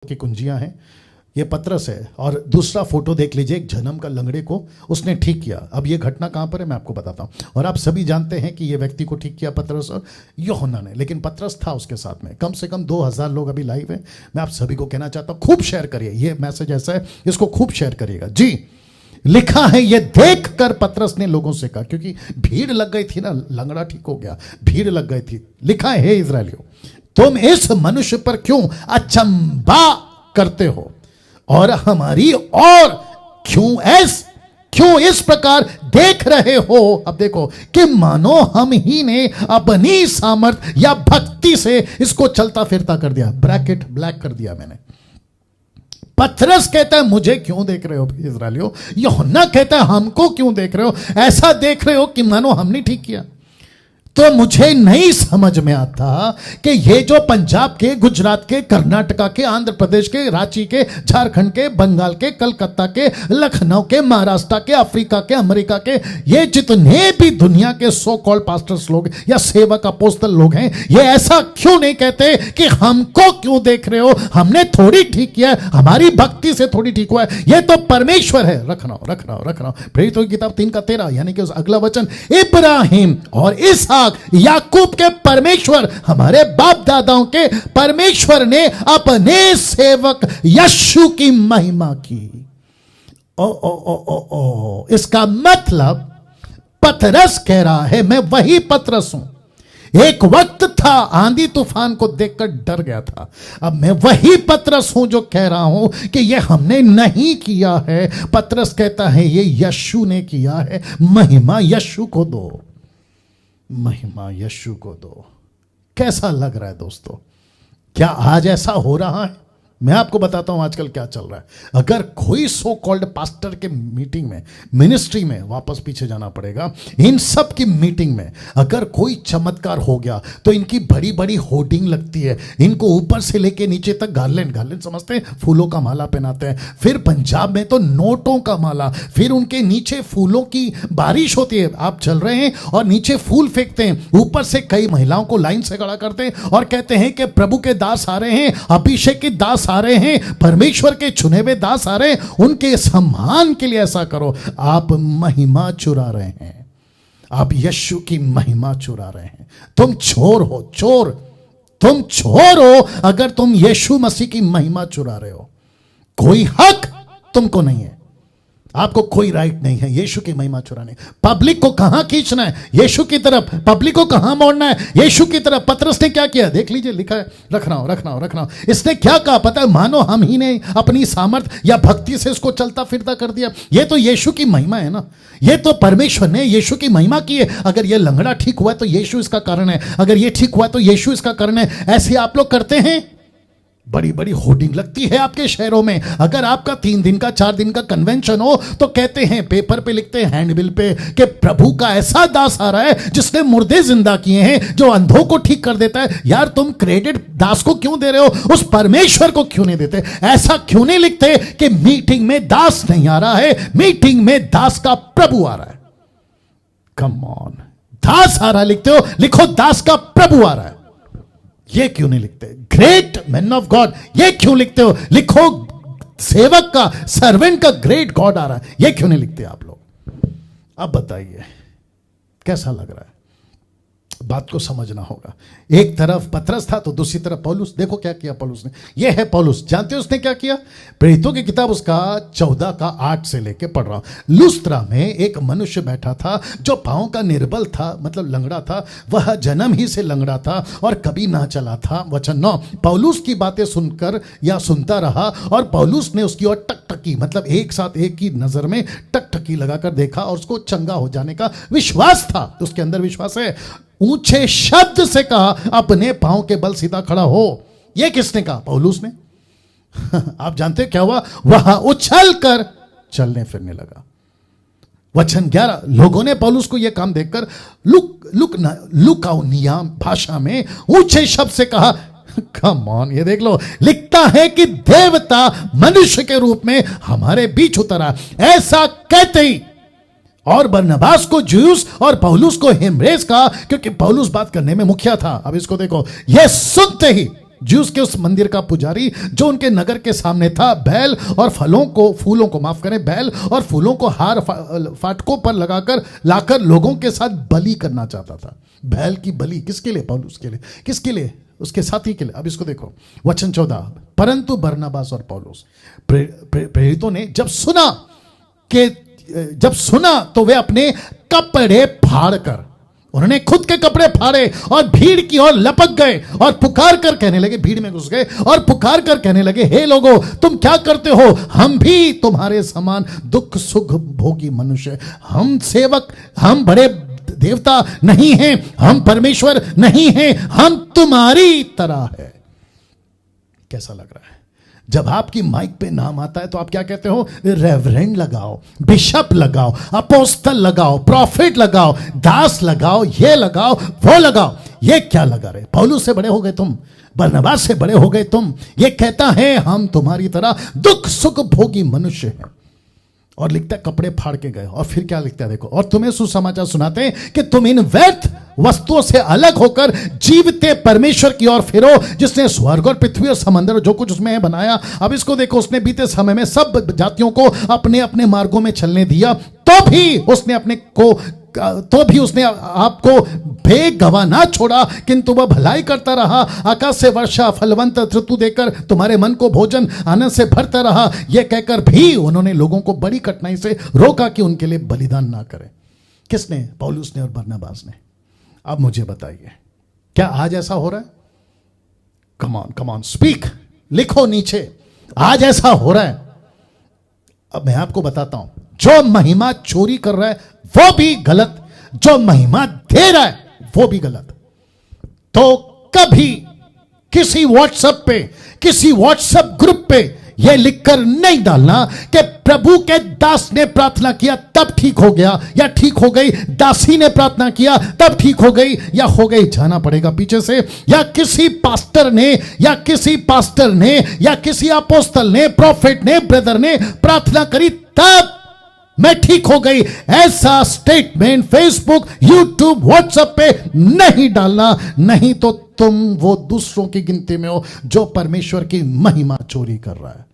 की कुंजियां हैं। ये पतरस है और दूसरा फोटो देख लीजिए, एक जन्म का लंगड़े को उसने ठीक किया। अब ये घटना कहां पर है मैं आपको बताता हूं। और आप सभी जानते हैं कि ये व्यक्ति को ठीक किया पतरस और यूहन्ना ने, लेकिन पतरस था उसके साथ में। कम से कम 2000 लोग अभी लाइव हैं। मैं आप सभी को कहना चाहता हूं, खूब शेयर करिए। ये मैसेज ऐसा है, इसको खूब शेयर करिएगा जी। लिखा है, ये देखकर पतरस ने लोगों से कहा, क्योंकि भीड़ लग गई थी ना, लंगड़ा ठीक हो गया, भीड़ लग गई थी। लिखा है, हे इस्राएलियों, तुम इस मनुष्य पर क्यों अचंभा करते हो और हमारी और क्यों इस प्रकार देख रहे हो। अब देखो कि मानो हम ही ने अपनी सामर्थ या भक्ति से इसको चलता फिरता कर दिया। ब्रैकेट ब्लैक कर दिया मैंने। पतरस कहता है, मुझे क्यों देख रहे हो इस्राएलियों। यूहन्ना कहता है, हमको क्यों देख रहे हो। ऐसा देख रहे हो कि मानो हमने ठीक किया। तो मुझे नहीं समझ में आता कि ये जो पंजाब के, गुजरात के, कर्नाटका के, आंध्र प्रदेश के, रांची के, झारखंड के, बंगाल के, कलकत्ता के, लखनऊ के, महाराष्ट्र के, अफ्रीका के, अमेरिका के, ये जितने भी दुनिया के सो कॉल्ड पास्टर्स लोग या सेवक अपोस्तल लोग हैं, ये ऐसा क्यों नहीं कहते कि हमको क्यों देख रहे हो, हमने थोड़ी ठीक किया, हमारी भक्ति से थोड़ी ठीक हुआ है, ये तो परमेश्वर है। रखना प्रेरितों की किताब 3:13, यानी कि उस अगला वचन, इब्राहिम और इसहाक याकूब के परमेश्वर, हमारे बाप दादाओं के परमेश्वर ने अपने सेवक यीशु की महिमा की। ओ इसका मतलब पतरस कह रहा है, मैं वही पतरस हूं। एक वक्त था आंधी तूफान को देखकर डर गया था, अब मैं वही पतरस हूं जो कह रहा हूं कि ये हमने नहीं किया है। पतरस कहता है, ये यीशु ने किया है। महिमा यीशु को दो, महिमा यीशु को दो। कैसा लग रहा है दोस्तों? क्या आज ऐसा हो रहा है? मैं आपको बताता हूं आजकल क्या चल रहा है। अगर कोई सो कॉल्ड पास्टर के मीटिंग में, मिनिस्ट्री में, वापस पीछे जाना पड़ेगा, इन सब की मीटिंग में अगर कोई चमत्कार हो गया तो इनकी बड़ी बड़ी होर्डिंग लगती है। इनको ऊपर से लेके नीचे तक गार्लेंड समझते हैं, फूलों का माला पहनाते हैं। फिर पंजाब में तो नोटों का माला, फिर उनके नीचे फूलों की बारिश होती है। आप चल रहे हैं और नीचे फूल फेंकते हैं, ऊपर से कई महिलाओं को लाइन से खड़ा करते हैं और कहते हैं कि प्रभु के दास आ रहे हैं, अभिषेक के दास आ रहे हैं, परमेश्वर के चुने हुए दास आ रहे हैं, उनके सम्मान के लिए ऐसा करो। आप महिमा चुरा रहे हैं, आप यीशु की महिमा चुरा रहे हैं। तुम चोर हो, तुम चोर हो अगर तुम यीशु मसीह की महिमा चुरा रहे हो। कोई हक तुमको नहीं है, आपको कोई राइट नहीं है यीशु की महिमा चुराने। पब्लिक को कहां खींचना है? यीशु की तरफ। पब्लिक को कहां मोड़ना है? यीशु की तरफ। पतरस ने क्या किया देख लीजिए, लिखा है, रखना हो। इसने क्या कहा पता है? मानो हम ही ने अपनी सामर्थ या भक्ति से इसको चलता फिरता कर दिया। ये तो यीशु की महिमा है ना, ये तो परमेश्वर ने यीशु की महिमा की है। अगर ये लंगड़ा ठीक हुआ है तो यीशु इसका कारण है, अगर ये ठीक हुआ है तो यीशु इसका कारण है। ऐसे आप लोग करते हैं, बड़ी बड़ी होर्डिंग लगती है आपके शहरों में। अगर आपका 3 दिन का 4 दिन का कन्वेंशन हो तो कहते हैं, पेपर पे लिखते हैं, हैंडबिल पे, कि प्रभु का ऐसा दास आ रहा है जिसने मुर्दे जिंदा किए हैं, जो अंधों को ठीक कर देता है। यार तुम क्रेडिट दास को क्यों दे रहे हो, उस परमेश्वर को क्यों नहीं देते? ऐसा क्यों नहीं लिखते कि मीटिंग में दास नहीं आ रहा है, मीटिंग में दास का प्रभु आ रहा है। कम ऑन, दास आ रहा है लिखते हो, लिखो दास का प्रभु आ रहा है। ये क्यों नहीं लिखते? ग्रेट मैन ऑफ गॉड, ये क्यों लिखते हो? लिखो सेवक का, सर्वेंट का ग्रेट गॉड आ रहा है। ये क्यों नहीं लिखते आप लोग? अब बताइए कैसा लग रहा है? बात को समझना होगा। एक तरफ पतरस था तो दूसरी तरफ पौलुस। देखो क्या किया पौलुस ने। यह है पौलुस, जानते हो उसने क्या किया? प्रेरितों की किताब उसका 14 का 8 से लेके पढ़ रहा हूं। लुस्त्रा में एक मनुष्य बैठा था जो पांव का निर्बल था, मतलब लंगड़ा था। वह जन्म ही से लंगड़ा था और कभी ना चला था। वचन 9, पौलुस की बातें सुनकर या सुनता रहा और पौलुस ने उसकी ओर टकटकी, मतलब एक साथ एक ही नजर में टकटकी लगाकर देखा और उसको चंगा हो जाने का विश्वास था। उसके अंदर विश्वास है। ऊंचे शब्द से कहा, अपने पांव के बल सीधा खड़ा हो। यह किसने कहा? पौलुस ने। आप जानते क्या हुआ? वह उछल कर चलने फिरने लगा। वचन 11, लोगों ने पौलुस को यह काम देखकर लुकाउनिया भाषा में ऊंचे शब्द से कहा, कम ऑन, ये देख लो, लिखता है कि देवता मनुष्य के रूप में हमारे बीच उतरा। ऐसा कहते ही और बरनबास को ज्यूस और पौलुस को हिमरेस कहा, क्योंकि पौलुस बात करने में मुखिया था। अब इसको देखो, यह सुनते ही ज्यूस के उस मंदिर का पुजारी जो उनके नगर के सामने था, बैल और फूलों को माफ करें, बैल और फूलों को हार फाटकों पर लगाकर लाकर लोगों के साथ बलि करना चाहता था। बैल की बलि किसके लिए? पौलुस के लिए। किसके लिए? उसके साथी के लिए। अब इसको देखो, वचन 14, परंतु बरनबास और पौलुस प्रेरितों ने जब सुना तो वे अपने कपड़े फाड़कर, उन्होंने खुद के कपड़े फाड़े और भीड़ की ओर लपक गए और पुकार कर कहने लगे, भीड़ में घुस गए और पुकार कर कहने लगे, हे लोगों, तुम क्या करते हो? हम भी तुम्हारे समान दुख सुख भोगी मनुष्य, हम सेवक, हम बड़े देवता नहीं हैं, हम परमेश्वर नहीं हैं, हम तुम्हारी तरह है। कैसा लग रहा है? जब आपकी माइक पे नाम आता है तो आप क्या कहते हो? रेवरेंड लगाओ, बिशप लगाओ, अपोस्टल लगाओ, प्रॉफिट लगाओ, दास लगाओ, ये लगाओ, वो लगाओ। ये क्या लगा रहे? पौलुस से बड़े हो गए तुम, बरनबास से बड़े हो गए तुम। ये कहता है हम तुम्हारी तरह दुख सुख भोगी मनुष्य हैं। और लिखता है कपड़े फाड़ के गए। और फिर क्या लिखता है देखो, और तुम्हें सुसमाचार सुनाते हैं कि तुम इन व्यर्थ वस्तुओं से अलग होकर जीवते परमेश्वर की ओर फिरो, जिसने स्वर्ग और पृथ्वी और समंदर और जो कुछ उसमें है बनाया। अब इसको देखो, उसने बीते समय में सब जातियों को अपने अपने मार्गों में चलने दिया, तो भी उसने आपको बेगवाह ना छोड़ा, किंतु वह भलाई करता रहा, आकाश से वर्षा फलवंत ऋतु देकर तुम्हारे मन को भोजन आनंद से भरता रहा। यह कहकर भी उन्होंने लोगों को बड़ी कठिनाई से रोका कि उनके लिए बलिदान ना करें। किसने? पौलुस ने और बरनबास ने। अब मुझे बताइए, क्या आज ऐसा हो रहा है? कम ऑन स्पीक, लिखो नीचे, आज ऐसा हो रहा है? अब मैं आपको बताता हूं, जो महिमा चोरी कर रहा है वो भी गलत, जो महिमा दे रहा है वो भी गलत। तो कभी किसी व्हाट्सएप पे, किसी व्हाट्सएप ग्रुप पे यह लिखकर नहीं डालना कि प्रभु के दास ने प्रार्थना किया तब ठीक हो गया, या ठीक हो गई, दासी ने प्रार्थना किया तब ठीक हो गई, या हो गई। जाना पड़ेगा पीछे से, या किसी पास्टर ने, या किसी अपोस्टल ने, प्रॉफिट ने, ब्रदर ने प्रार्थना करी तब मैं ठीक हो गई। ऐसा स्टेटमेंट फेसबुक, यूट्यूब, व्हाट्सएप पे नहीं डालना, नहीं तो तुम वो दूसरों की गिनती में हो जो परमेश्वर की महिमा चोरी कर रहा है।